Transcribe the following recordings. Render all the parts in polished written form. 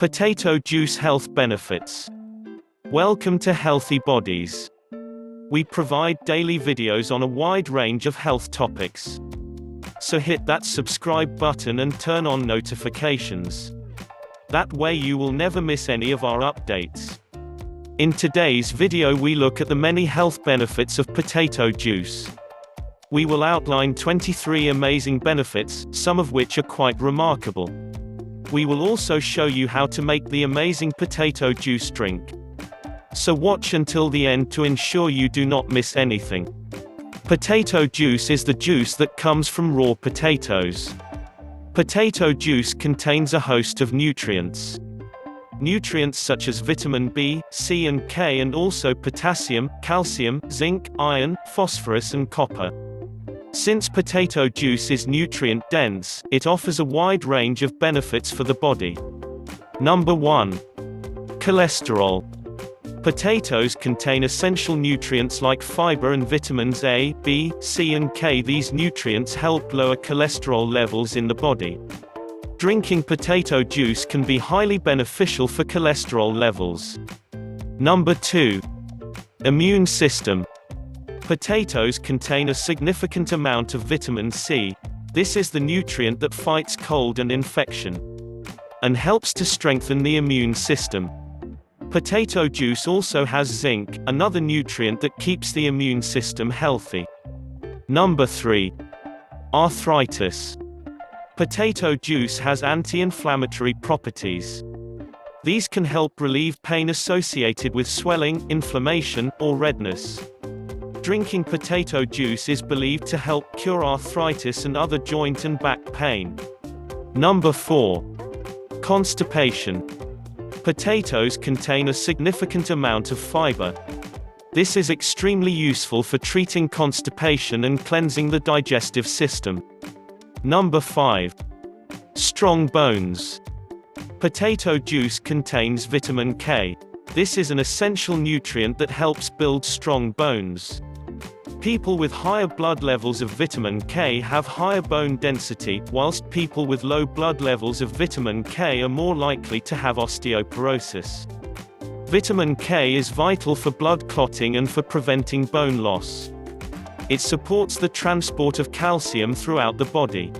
Potato juice health benefits. Welcome to Healthy Bodies. We provide daily videos on a wide range of health topics. So hit that subscribe button and turn on notifications. That way you will never miss any of our updates. In today's video we look at the many health benefits of potato juice. We will outline 23 amazing benefits, some of which are quite remarkable. We will also show you how to make the amazing potato juice drink. So watch until the end to ensure you do not miss anything. Potato juice is the juice that comes from raw potatoes. Potato juice contains a host of nutrients. Nutrients such as vitamin B, C and K, and also potassium, calcium, zinc, iron, phosphorus and copper. Since potato juice is nutrient-dense, it offers a wide range of benefits for the body. Number 1. Cholesterol. Potatoes contain essential nutrients like fiber and vitamins A, B, C and K. These nutrients help lower cholesterol levels in the body. Drinking potato juice can be highly beneficial for cholesterol levels. Number 2. Immune system. Potatoes contain a significant amount of vitamin C. This is the nutrient that fights cold and infection, and helps to strengthen the immune system. Potato juice also has zinc, another nutrient that keeps the immune system healthy. Number 3. Arthritis. Potato juice has anti-inflammatory properties. These can help relieve pain associated with swelling, inflammation, or redness. Drinking potato juice is believed to help cure arthritis and other joint and back pain. Number 4. Constipation. Potatoes contain a significant amount of fiber. This is extremely useful for treating constipation and cleansing the digestive system. Number 5. Strong bones. Potato juice contains vitamin K. This is an essential nutrient that helps build strong bones. People with higher blood levels of vitamin K have higher bone density, whilst people with low blood levels of vitamin K are more likely to have osteoporosis. Vitamin K is vital for blood clotting and for preventing bone loss. It supports the transport of calcium throughout the body.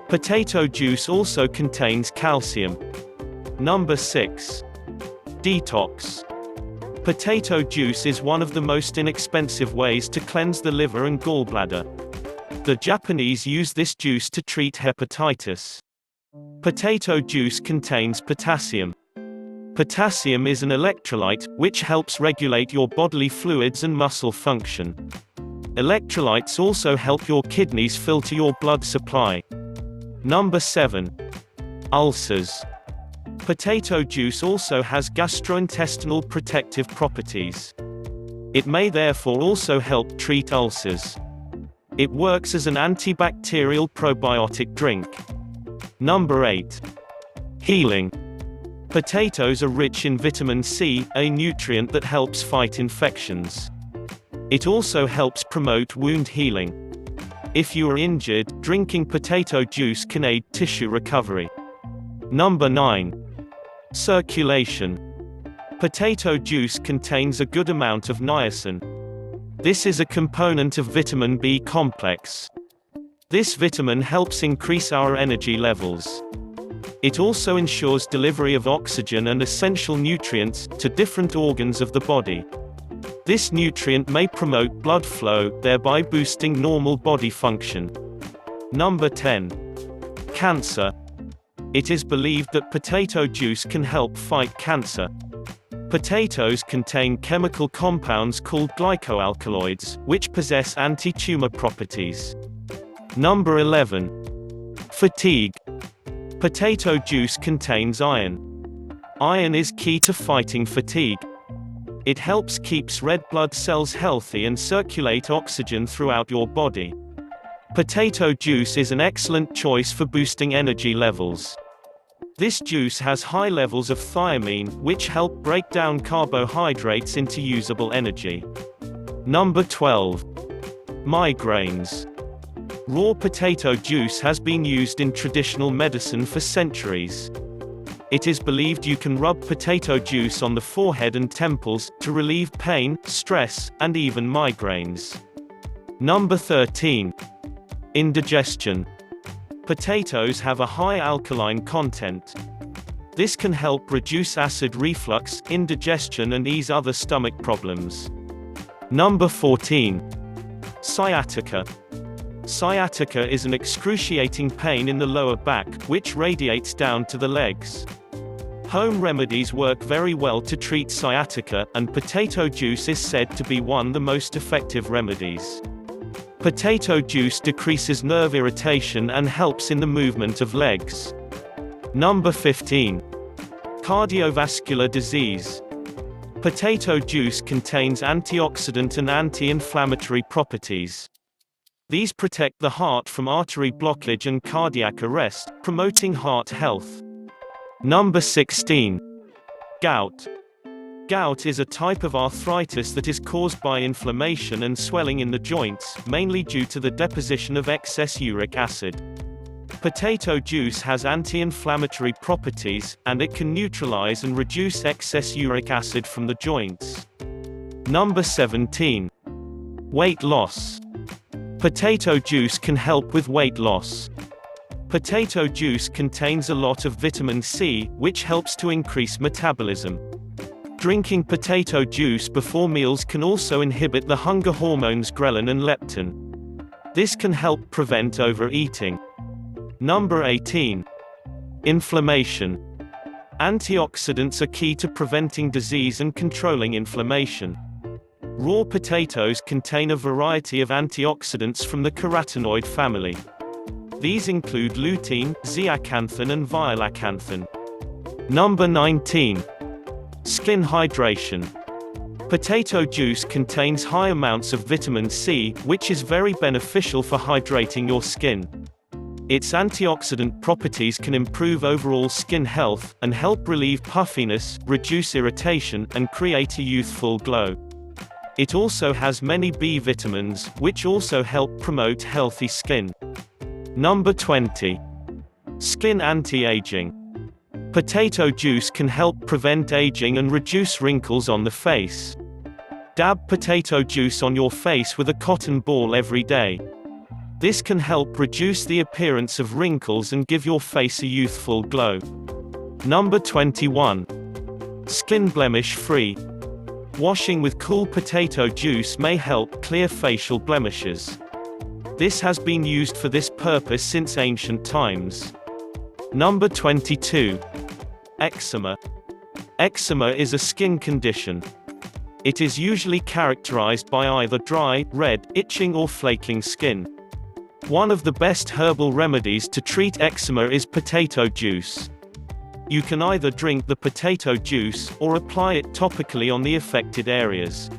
Potato juice also contains calcium. Number 6. Detox. Potato juice is one of the most inexpensive ways to cleanse the liver and gallbladder. The Japanese use this juice to treat hepatitis. Potato juice contains potassium. Potassium is an electrolyte, which helps regulate your bodily fluids and muscle function. Electrolytes also help your kidneys filter your blood supply. Number 7. Ulcers. Potato juice also has gastrointestinal protective properties. It may therefore also help treat ulcers. It works as an antibacterial probiotic drink. Number 8. Healing. Potatoes are rich in vitamin C, a nutrient that helps fight infections. It also helps promote wound healing. If you are injured, drinking potato juice can aid tissue recovery. Number 9. Circulation. Potato juice contains a good amount of niacin. This is a component of vitamin B complex. This vitamin helps increase our energy levels. It also ensures delivery of oxygen and essential nutrients to different organs of the body. This nutrient may promote blood flow, thereby boosting normal body function. Number 10. Cancer. It is believed that potato juice can help fight cancer. Potatoes contain chemical compounds called glycoalkaloids, which possess anti-tumor properties. Number 11. Fatigue. Potato juice contains iron. Iron is key to fighting fatigue. It helps keeps red blood cells healthy and circulate oxygen throughout your body. Potato juice is an excellent choice for boosting energy levels. This juice has high levels of thiamine, which help break down carbohydrates into usable energy. Number 12. Migraines. Raw potato juice has been used in traditional medicine for centuries. It is believed you can rub potato juice on the forehead and temples, to relieve pain, stress, and even migraines. Number 13. Indigestion. Potatoes have a high alkaline content. This can help reduce acid reflux, indigestion and ease other stomach problems. Number 14. Sciatica. Sciatica is an excruciating pain in the lower back, which radiates down to the legs. Home remedies work very well to treat sciatica, and potato juice is said to be one of the most effective remedies. Potato juice decreases nerve irritation and helps in the movement of legs. Number 15. Cardiovascular disease. Potato juice contains antioxidant and anti-inflammatory properties. These protect the heart from artery blockage and cardiac arrest, promoting heart health. Number 16. Gout. Gout is a type of arthritis that is caused by inflammation and swelling in the joints, mainly due to the deposition of excess uric acid. Potato juice has anti-inflammatory properties, and it can neutralize and reduce excess uric acid from the joints. Number 17. Weight loss. Potato juice can help with weight loss. Potato juice contains a lot of vitamin C, which helps to increase metabolism. Drinking potato juice before meals can also inhibit the hunger hormones ghrelin and leptin. This can help prevent overeating. Number 18. Inflammation. Antioxidants are key to preventing disease and controlling inflammation. Raw potatoes contain a variety of antioxidants from the carotenoid family. These include lutein, zeaxanthin and violacanthin. Number 19. Skin hydration. Potato juice contains high amounts of vitamin C, which is very beneficial for hydrating your skin. Its antioxidant properties can improve overall skin health, and help relieve puffiness, reduce irritation, and create a youthful glow. It also has many B vitamins, which also help promote healthy skin. Number 20. Skin anti-aging. Potato juice can help prevent aging and reduce wrinkles on the face. Dab potato juice on your face with a cotton ball every day. This can help reduce the appearance of wrinkles and give your face a youthful glow. Number 21. Skin blemish free. Washing with cool potato juice may help clear facial blemishes. This has been used for this purpose since ancient times. Number 22. Eczema. Eczema is a skin condition. It is usually characterized by either dry, red, itching or flaking skin. One of the best herbal remedies to treat eczema is potato juice. You can either drink the potato juice, or apply it topically on the affected areas.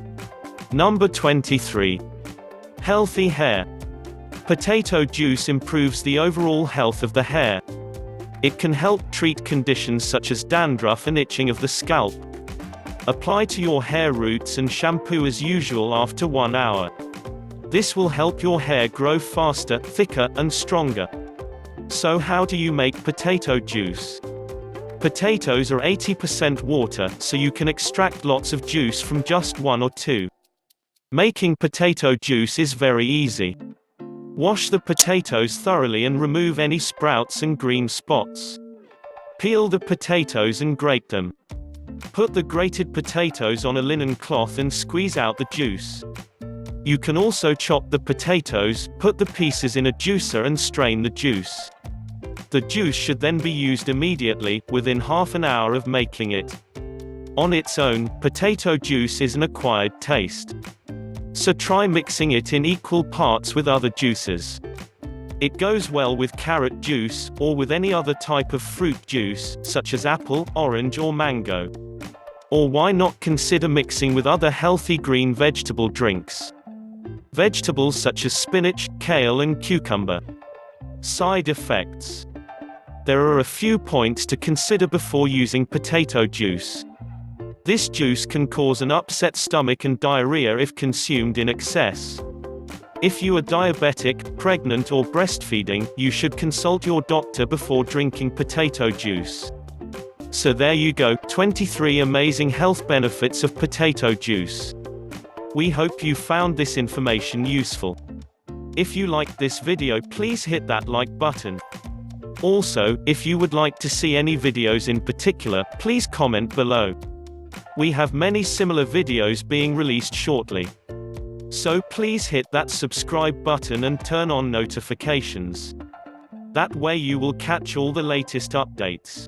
Number 23. Healthy hair. Potato juice improves the overall health of the hair. It can help treat conditions such as dandruff and itching of the scalp. Apply to your hair roots and shampoo as usual after 1 hour. This will help your hair grow faster, thicker, and stronger. So how do you make potato juice? Potatoes are 80% water, so you can extract lots of juice from just 1 or 2. Making potato juice is very easy. Wash the potatoes thoroughly and remove any sprouts and green spots. Peel the potatoes and grate them. Put the grated potatoes on a linen cloth and squeeze out the juice. You can also chop the potatoes, put the pieces in a juicer and strain the juice. The juice should then be used immediately, within half an hour of making it. On its own, potato juice is an acquired taste. So try mixing it in equal parts with other juices. It goes well with carrot juice, or with any other type of fruit juice, such as apple, orange or mango. Or why not consider mixing with other healthy green vegetable drinks? Vegetables such as spinach, kale and cucumber. Side effects. There are a few points to consider before using potato juice. This juice can cause an upset stomach and diarrhea if consumed in excess. If you are diabetic, pregnant or breastfeeding, you should consult your doctor before drinking potato juice. So there you go, 23 amazing health benefits of potato juice. We hope you found this information useful. If you liked this video, please hit that like button. Also, if you would like to see any videos in particular, please comment below. We have many similar videos being released shortly. So please hit that subscribe button and turn on notifications. That way you will catch all the latest updates.